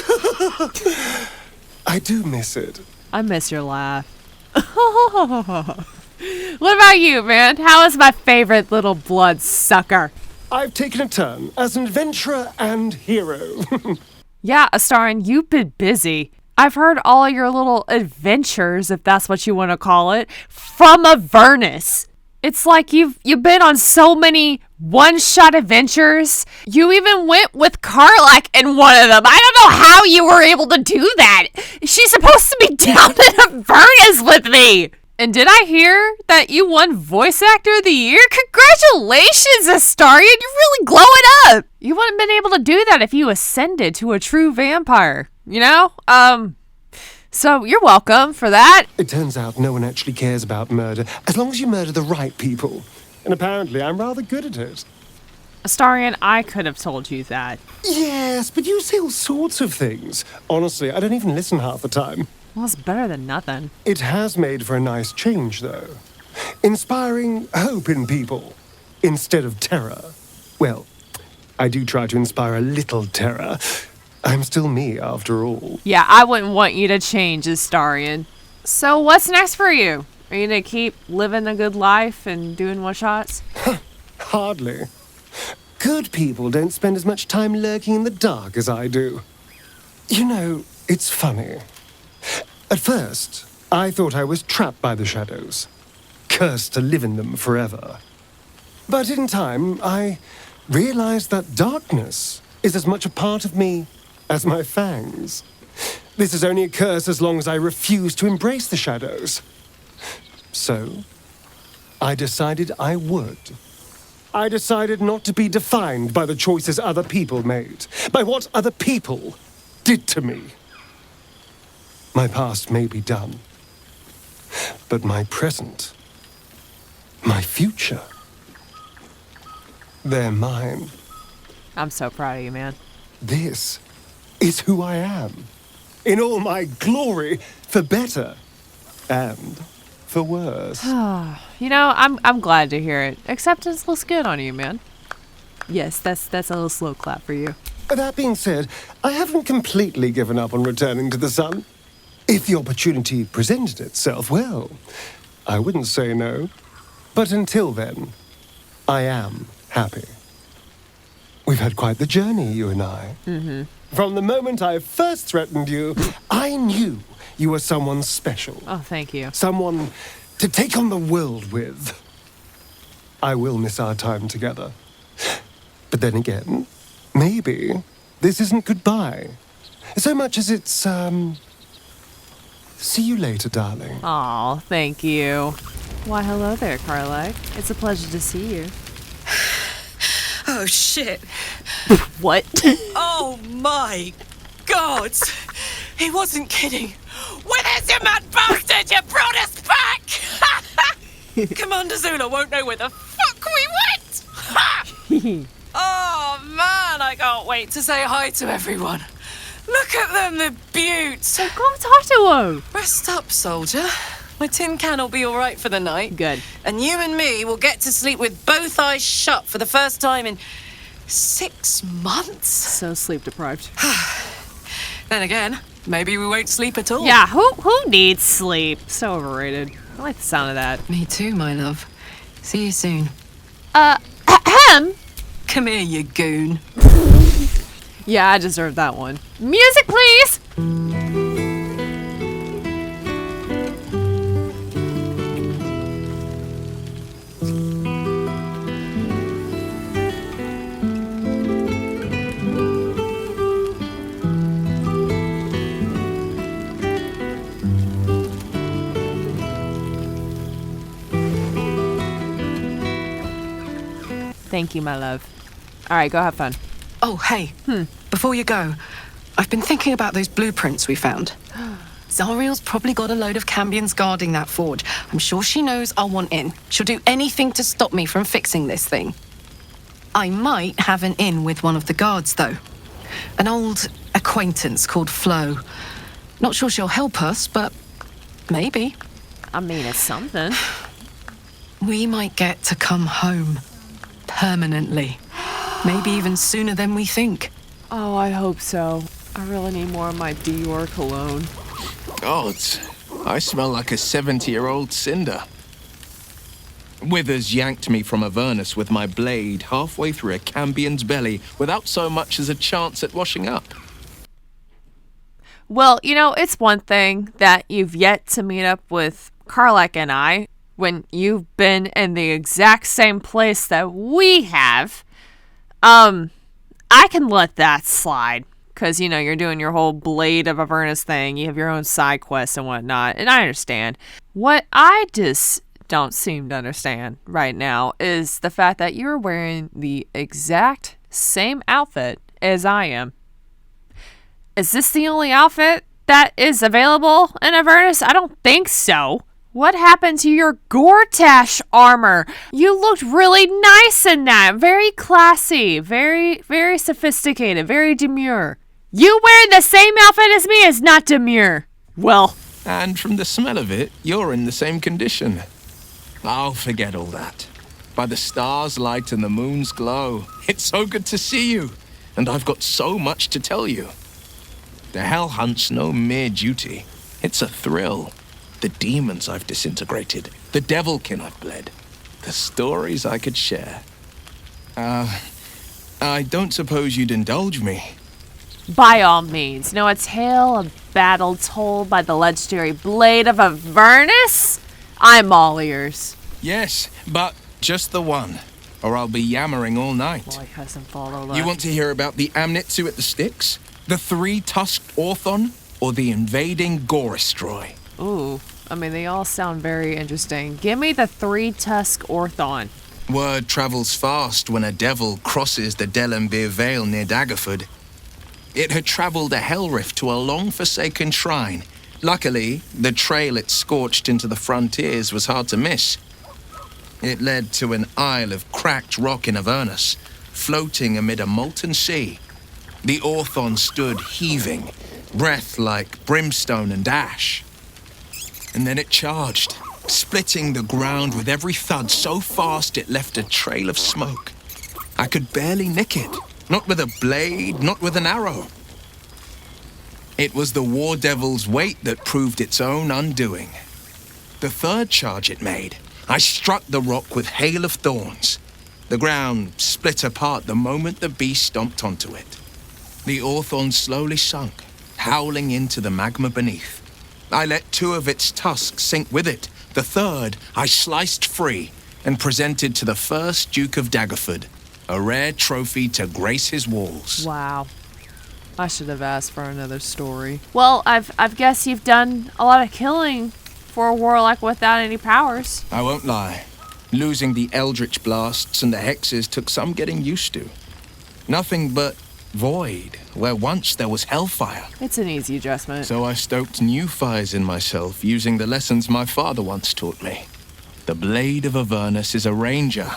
I do miss it. I miss your laugh. What about you, man? How is my favorite little blood sucker? I've taken a turn as an adventurer and hero. Yeah, Astarion, you've been busy. I've heard all of your little adventures, if that's what you want to call it, from Avernus. It's like you've been on so many one-shot adventures. You even went with Karlak in one of them. I don't know how you were able to do that. She's supposed to be down in Avernus with me. And did I hear that you won Voice Actor of the Year? Congratulations, Astarion. You're really glowing up. You wouldn't have been able to do that if you ascended to a true vampire, you know? So you're welcome for that. It turns out no one actually cares about murder, as long as you murder the right people. And apparently I'm rather good at it. Astarion, I could have told you that. Yes, but you say all sorts of things. Honestly, I don't even listen half the time. Well, it's better than nothing. It has made for a nice change, though. Inspiring hope in people, instead of terror. Well, I do try to inspire a little terror. I'm still me, after all. Yeah, I wouldn't want you to change, Astarion. So what's next for you? Are you going to keep living a good life and doing one-shots? Hardly. Good people don't spend as much time lurking in the dark as I do. You know, it's funny. At first, I thought I was trapped by the shadows, cursed to live in them forever. But in time, I realized that darkness is as much a part of me as my fangs. This is only a curse as long as I refuse to embrace the shadows. So, I decided I would. I decided not to be defined by the choices other people made, by what other people did to me. My past may be done, but my present, my future, they're mine. I'm so proud of you, man. This is who I am, in all my glory, for better and for worse. You know, I'm glad to hear it. Acceptance looks good on you, man. Yes, that's a little slow clap for you. That being said, I haven't completely given up on returning to the sun. If the opportunity presented itself, well, I wouldn't say no. But until then, I am happy. We've had quite the journey, you and I. Mm-hmm. From the moment I first threatened you, I knew you were someone special. Oh, thank you. Someone to take on the world with. I will miss our time together. But then again, maybe this isn't goodbye. So much as it's, see you later, darling. Aw, thank you. Why, hello there, Karlak. It's a pleasure to see you. Oh, shit. What? Oh, Oh my God! He wasn't kidding. Where's your mad bastard? You brought us back! Commander Zula won't know where the fuck we went! Oh man, I can't wait to say hi to everyone. Look at them, the beauts. So go talk to him. Rest up, soldier. My tin can will be all right for the night. Good. And you and me will get to sleep with both eyes shut for the first time in 6 months. So sleep deprived. Then again, maybe we won't sleep at all. Yeah, who needs sleep? So overrated. I like the sound of that. Me too, my love. See you soon. Ahem. Come here, you goon. Yeah, I deserve that one. Music, please! Thank you, my love. All right, go have fun. Oh, hey. Before you go, I've been thinking about those blueprints we found. Zariel's probably got a load of Cambions guarding that forge. I'm sure she knows I'll want in. She'll do anything to stop me from fixing this thing. I might have an in with one of the guards, though. An old acquaintance called Flo. Not sure she'll help us, but maybe. I mean, it's something. We might get to come home. Permanently. Maybe even sooner than we think. Oh, I hope so. I really need more of my Dior cologne. God, I smell like a 70-year-old cinder. Withers yanked me from Avernus with my blade halfway through a Cambion's belly without so much as a chance at washing up. Well, you know, it's one thing that you've yet to meet up with Karlak and I when you've been in the exact same place that we have. I can let that slide. Because, you know, you're doing your whole Blade of Avernus thing. You have your own side quests and whatnot. And I understand. What I just don't seem to understand right now is the fact that you're wearing the exact same outfit as I am. Is this the only outfit that is available in Avernus? I don't think so. What happened to your Gortash armor? You looked really nice in that. Very classy. Very, very sophisticated. Very demure. You wearing the same outfit as me is not demure. Well. And from the smell of it, you're in the same condition. I'll forget all that. By the stars' light and the moon's glow, it's so good to see you. And I've got so much to tell you. The Hell Hunt's no mere duty. It's a thrill. The demons I've disintegrated, the devilkin I've bled, the stories I could share. I don't suppose you'd indulge me. By all means. Know a tale of battle told by the legendary Blade of Avernus? I'm all ears. Yes, but just the one, or I'll be yammering all night. Boy, cousin follow. You want to hear about the Amnitsu at the Styx? The three-tusked Orthon? Or the invading Gorestroy? Ooh, I mean, they all sound very interesting. Give me the three-tusk Orthon. Word travels fast when a devil crosses the Delembir Vale near Daggerford. It had travelled a hell rift to a long-forsaken shrine. Luckily, the trail it scorched into the frontiers was hard to miss. It led to an isle of cracked rock in Avernus, floating amid a molten sea. The Orthon stood heaving, breath like brimstone and ash. And then it charged, splitting the ground with every thud so fast it left a trail of smoke. I could barely nick it, not with a blade, not with an arrow. It was the War Devil's weight that proved its own undoing. The third charge it made, I struck the rock with hail of thorns. The ground split apart the moment the beast stomped onto it. The Orthon slowly sunk, howling into the magma beneath. I let two of its tusks sink with it. The third I sliced free and presented to the first Duke of Daggerford, a rare trophy to grace his walls. Wow. I should have asked for another story. Well, I've guess you've done a lot of killing for a warlock without any powers. I won't lie. Losing the Eldritch Blasts and the Hexes took some getting used to. Nothing but void where once there was hellfire. It's an easy adjustment. So I stoked new fires in myself using the lessons my father once taught me. The Blade of Avernus is a ranger,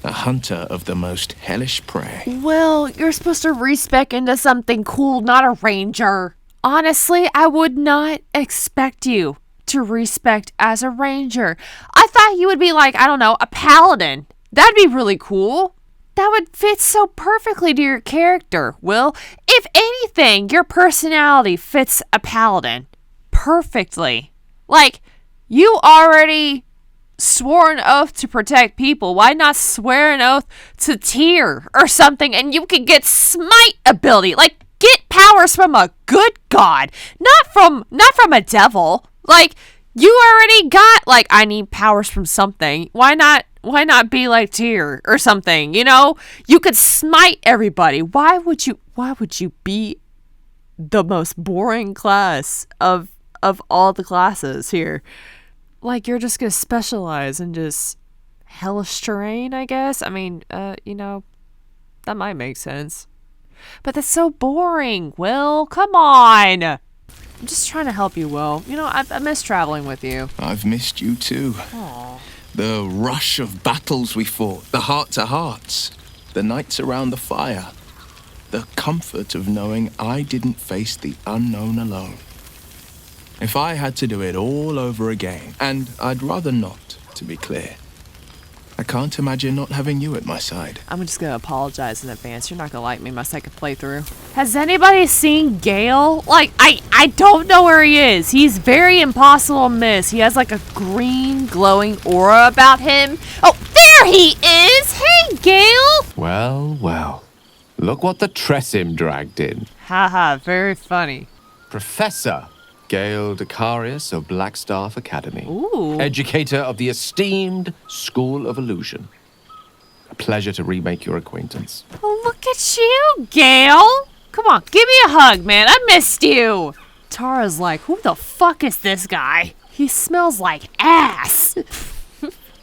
a hunter of the most hellish prey. Well, you're supposed to respec into something cool, not a ranger. Honestly, I would not expect you to respect as a ranger. I thought you would be like, I don't know, a paladin. That'd be really cool. That would fit so perfectly to your character, Will. If anything, your personality fits a paladin perfectly. Like, you already swore an oath to protect people. Why not swear an oath to Tyr or something and you can get smite ability? Like, get powers from a good god, not from a devil. Like, you already got, like, I need powers from something. Why not be like Tyr or something, you know? You could smite everybody. Why would you be the most boring class of all the classes here? Like, you're just gonna specialize in just hellish terrain, I guess? I mean, you know, that might make sense. But that's so boring, Will. Come on. I'm just trying to help you, Will. You know, I miss traveling with you. I've missed you too. Aww. The rush of battles we fought, the heart-to-hearts, the nights around the fire, the comfort of knowing I didn't face the unknown alone. If I had to do it all over again, and I'd rather not, to be clear, I can't imagine not having you at my side. I'm just gonna apologize in advance. You're not gonna like me my second playthrough. Has anybody seen Gale? Like, I don't know where he is. He's very impossible to miss. He has like a green glowing aura about him. Oh, there he is! Hey, Gale! Well. Look what the Tressim dragged in. Haha, very funny. Professor Gale Decarius of Blackstaff Academy. Ooh. Educator of the esteemed School of Illusion. A pleasure to remake your acquaintance. Oh, look at you, Gale. Come on, give me a hug, man. I missed you. Tara's like, who the fuck is this guy? He smells like ass.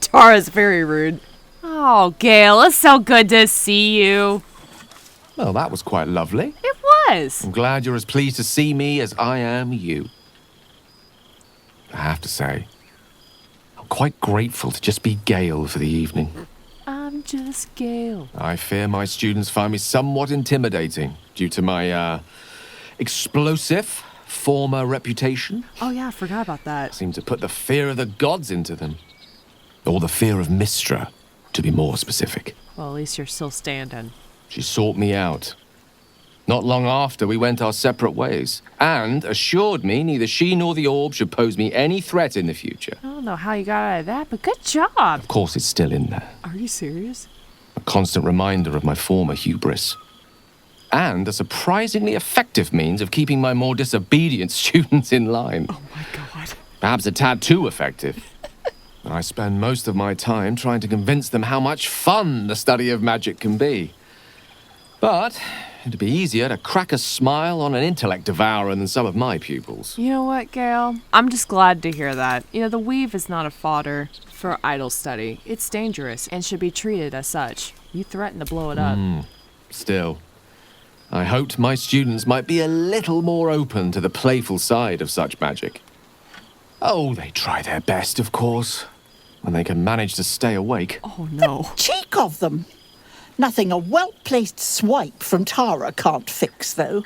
Tara's very rude. Oh, Gale, it's so good to see you. Well, that was quite lovely. It was. I'm glad you're as pleased to see me as I am you. I have to say, I'm quite grateful to just be Gale for the evening. I'm just Gale. I fear my students find me somewhat intimidating due to my, explosive former reputation. Oh yeah, I forgot about I that. seem to put the fear of the gods into them. Or the fear of Mystra, to be more specific. Well, at least you're still standing. She sought me out. Not long after, we went our separate ways, and assured me neither she nor the orb should pose me any threat in the future. I don't know how you got out of that, but good job. Of course, it's still in there. Are you serious? A constant reminder of my former hubris. And a surprisingly effective means of keeping my more disobedient students in line. Oh my god. Perhaps a tad too effective. I spend most of my time trying to convince them how much fun the study of magic can be. But it'd be easier to crack a smile on an intellect devourer than some of my pupils. You know what, Gale? I'm just glad to hear that. You know, the weave is not a fodder for idle study. It's dangerous and should be treated as such. You threatened to blow it up. Still, I hoped my students might be a little more open to the playful side of such magic. Oh, they try their best, of course, when they can manage to stay awake. Oh no. Cheek of them! Nothing a well-placed swipe from Tara can't fix, though.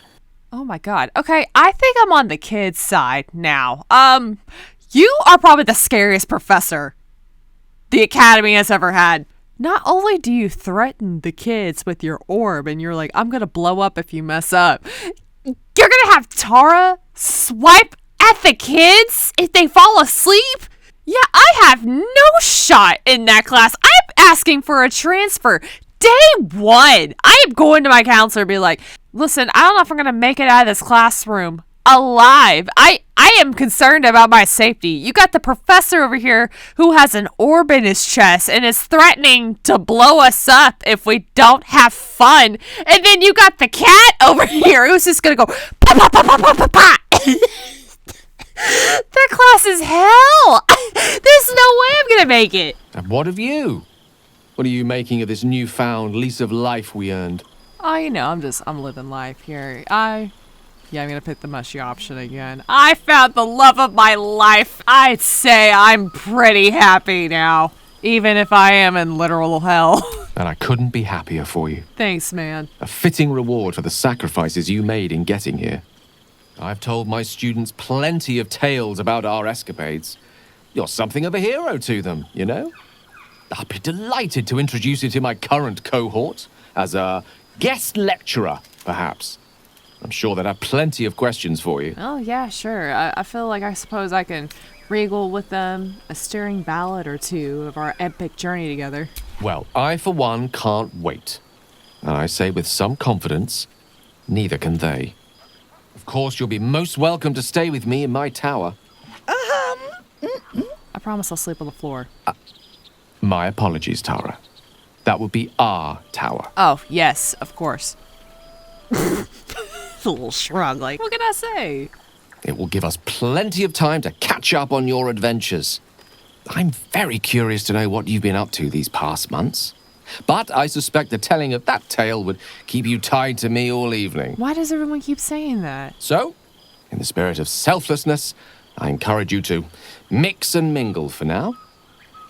Oh my god. Okay, I think I'm on the kids' side now. You are probably the scariest professor the Academy has ever had. Not only do you threaten the kids with your orb and you're like, I'm gonna blow up if you mess up, you're gonna have Tara swipe at the kids if they fall asleep? Yeah, I have no shot in that class. I'm asking for a transfer. Day one, I am going to my counselor and be like, listen, I don't know if I'm going to make it out of this classroom alive. I am concerned about my safety. You got the professor over here who has an orb in his chest and is threatening to blow us up if we don't have fun. And then you got the cat over here who's just going to go, pa pa pa pa pa pa pa. That class is hell. There's no way I'm going to make it. And what of you? What are you making of this newfound lease of life we earned? Oh, I'm living life here. I'm gonna pick the mushy option again. I found the love of my life. I'd say I'm pretty happy now, even if I am in literal hell. And I couldn't be happier for you. Thanks, man. A fitting reward for the sacrifices you made in getting here. I've told my students plenty of tales about our escapades. You're something of a hero to them, you know? I'd be delighted to introduce you to my current cohort as a guest lecturer, perhaps. I'm sure they'd have plenty of questions for you. Oh, yeah, sure. I feel like I suppose I can regal with them a stirring ballad or two of our epic journey together. Well, I, for one, can't wait. And I say with some confidence, neither can they. Of course, you'll be most welcome to stay with me in my tower. I promise I'll sleep on the floor. My apologies, Tara. That would be our tower. Oh, yes, of course. A little shrug, like, what can I say? It will give us plenty of time to catch up on your adventures. I'm very curious to know what you've been up to these past months. But I suspect the telling of that tale would keep you tied to me all evening. Why does everyone keep saying that? So, in the spirit of selflessness, I encourage you to mix and mingle for now,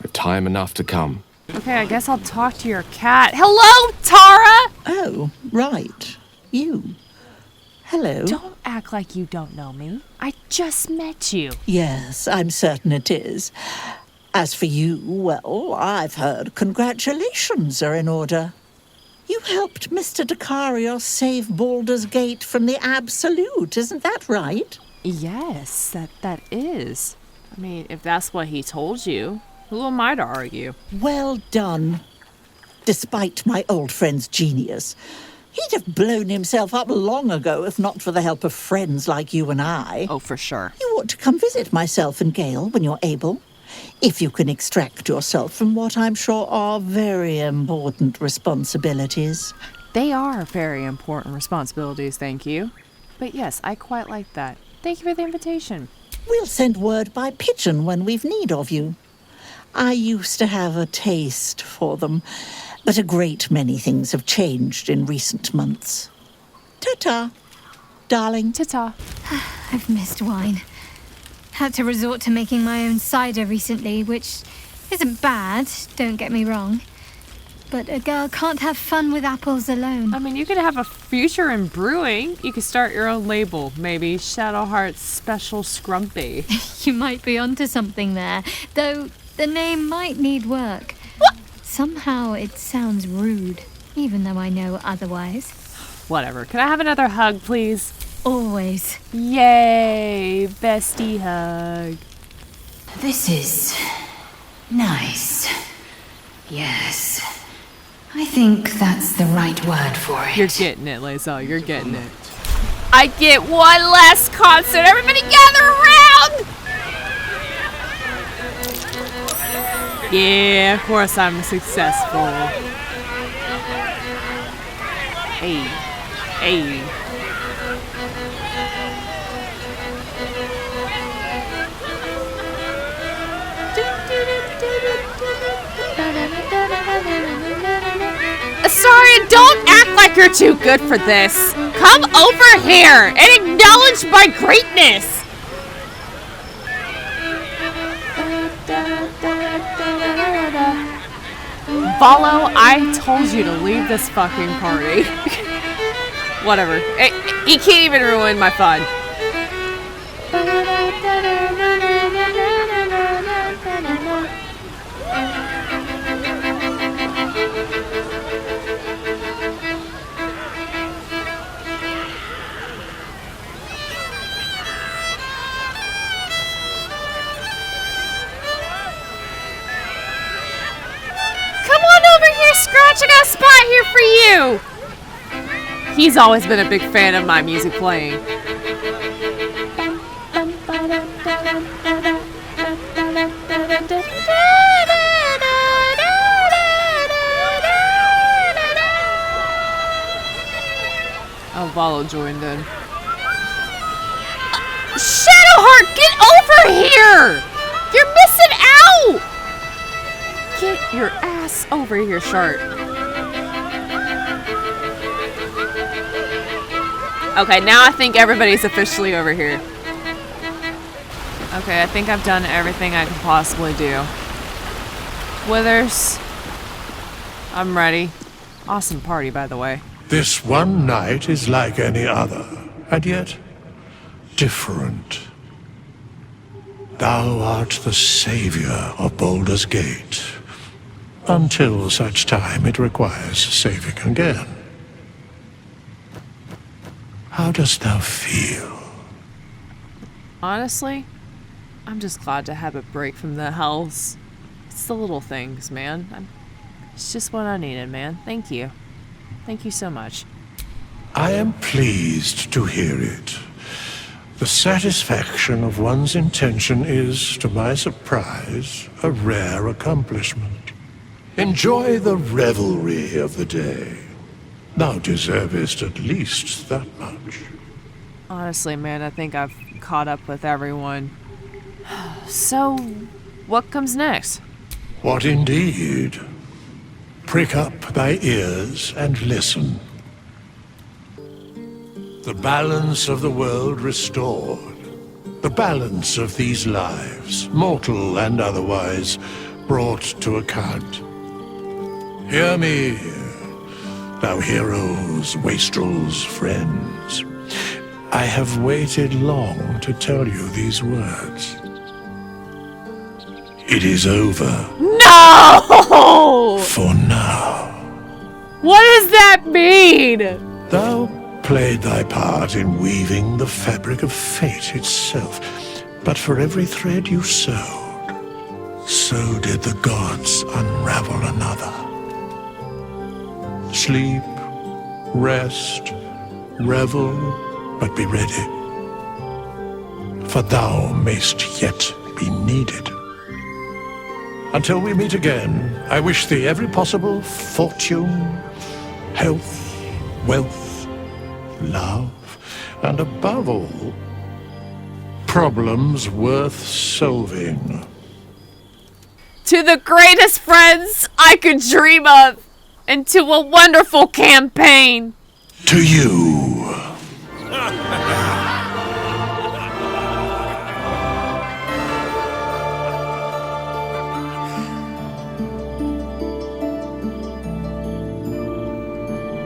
with time enough to come. Okay, I guess I'll talk to your cat. Hello, Tara! Oh, right. You. Hello. Don't act like you don't know me. I just met you. Yes, I'm certain it is. As for you, well, I've heard congratulations are in order. You helped Mr. Dicarios save Baldur's Gate from the Absolute, isn't that right? Yes, that is. I mean, if that's what he told you, who am I to argue? Well done. Despite my old friend's genius, he'd have blown himself up long ago if not for the help of friends like you and I. Oh, for sure. You ought to come visit myself and Gale when you're able. If you can extract yourself from what I'm sure are very important responsibilities. They are very important responsibilities, thank you. But yes, I quite like that. Thank you for the invitation. We'll send word by pigeon when we've need of you. I used to have a taste for them, but a great many things have changed in recent months. Ta-ta, darling. Ta-ta. I've missed wine. Had to resort to making my own cider recently, which isn't bad, don't get me wrong. But a girl can't have fun with apples alone. I mean, you could have a future in brewing. You could start your own label, maybe Shadowheart's Special Scrumpy. You might be onto something there, though the name might need work. Somehow it sounds rude, even though I know otherwise. Whatever. Can I have another hug, please? Always. Yay, bestie hug. This is nice. Yes. I think that's the right word for it. You're getting it, Lae'zel. You're getting it. I get one last concert. Everybody gather around! Yeah, of course I'm successful. Hey. Hey. Sorry, don't act like you're too good for this. Come over here and acknowledge my greatness. Valo, I told you to leave this fucking party. Whatever. You can't even ruin my fun. Scratch, I got a spot here for you! He's always been a big fan of my music playing. Oh, Valo joined in. Shadowheart, get over here! You're missing out! Get your ass over here, Shark. Okay, now I think everybody's officially over here. Okay, I think I've done everything I can possibly do. Withers, I'm ready. Awesome party, by the way. This one night is like any other, and yet different. Thou art the savior of Baldur's Gate, until such time it requires saving again. How dost thou feel? Honestly, I'm just glad to have a break from the hells. It's the little things, man. It's just what I needed, man. Thank you. Thank you so much. I am pleased to hear it. The satisfaction of one's intention is, to my surprise, a rare accomplishment. Enjoy the revelry of the day. Thou deservest at least that much. Honestly, man, I think I've caught up with everyone. So, what comes next? What indeed? Prick up thy ears and listen. The balance of the world restored. The balance of these lives, mortal and otherwise, brought to account. Hear me, thou heroes, wastrels, friends. I have waited long to tell you these words. It is over. No! For now. What does that mean? Thou played thy part in weaving the fabric of fate itself, but for every thread you sewed, so did the gods unravel another. Sleep, rest, revel, but be ready, for thou mayst yet be needed. Until we meet again, I wish thee every possible fortune, health, wealth, love, and above all, problems worth solving. To the greatest friends I could dream of, and to a wonderful campaign. To you.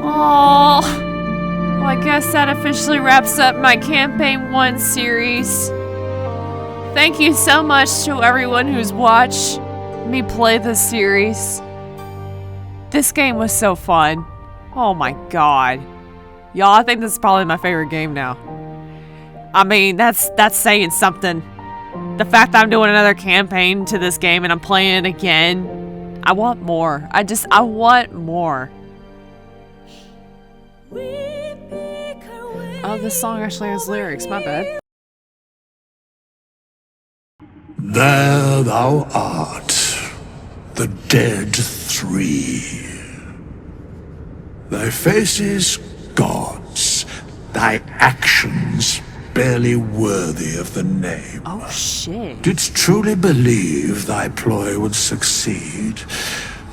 Aww. Well, I guess that officially wraps up my Campaign 1 series. Thank you so much to everyone who's watched me play this series. This game was so fun. Oh my god. Y'all, I think this is probably my favorite game now. I mean, that's saying something. The fact that I'm doing another campaign to this game and I'm playing it again. I want more. I want more. Oh, this song actually has lyrics. My bad. There thou art, the dead three. Thy faces gods, thy actions barely worthy of the name. Oh shit. Didst truly believe thy ploy would succeed?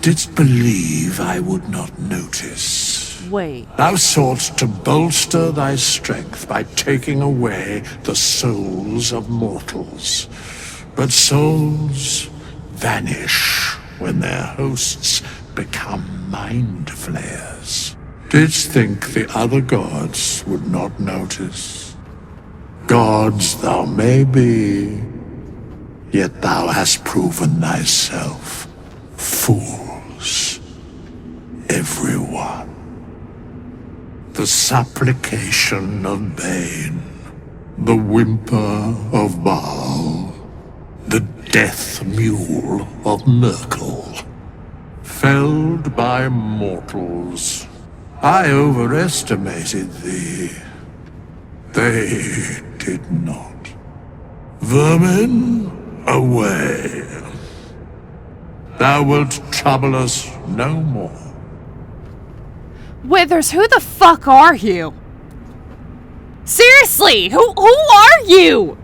Didst believe I would not notice? Wait. Thou sought to bolster thy strength by taking away the souls of mortals. But souls vanish when their hosts become mind flayers. Didst think the other gods would not notice? Gods thou may be, yet thou hast proven thyself fools. Everyone. The supplication of Bane, the whimper of Baal, the death mule of Merkel. Felled by mortals, I overestimated thee. They did not. Vermin, away. Thou wilt trouble us no more. Withers, who the fuck are you? Seriously, who are you?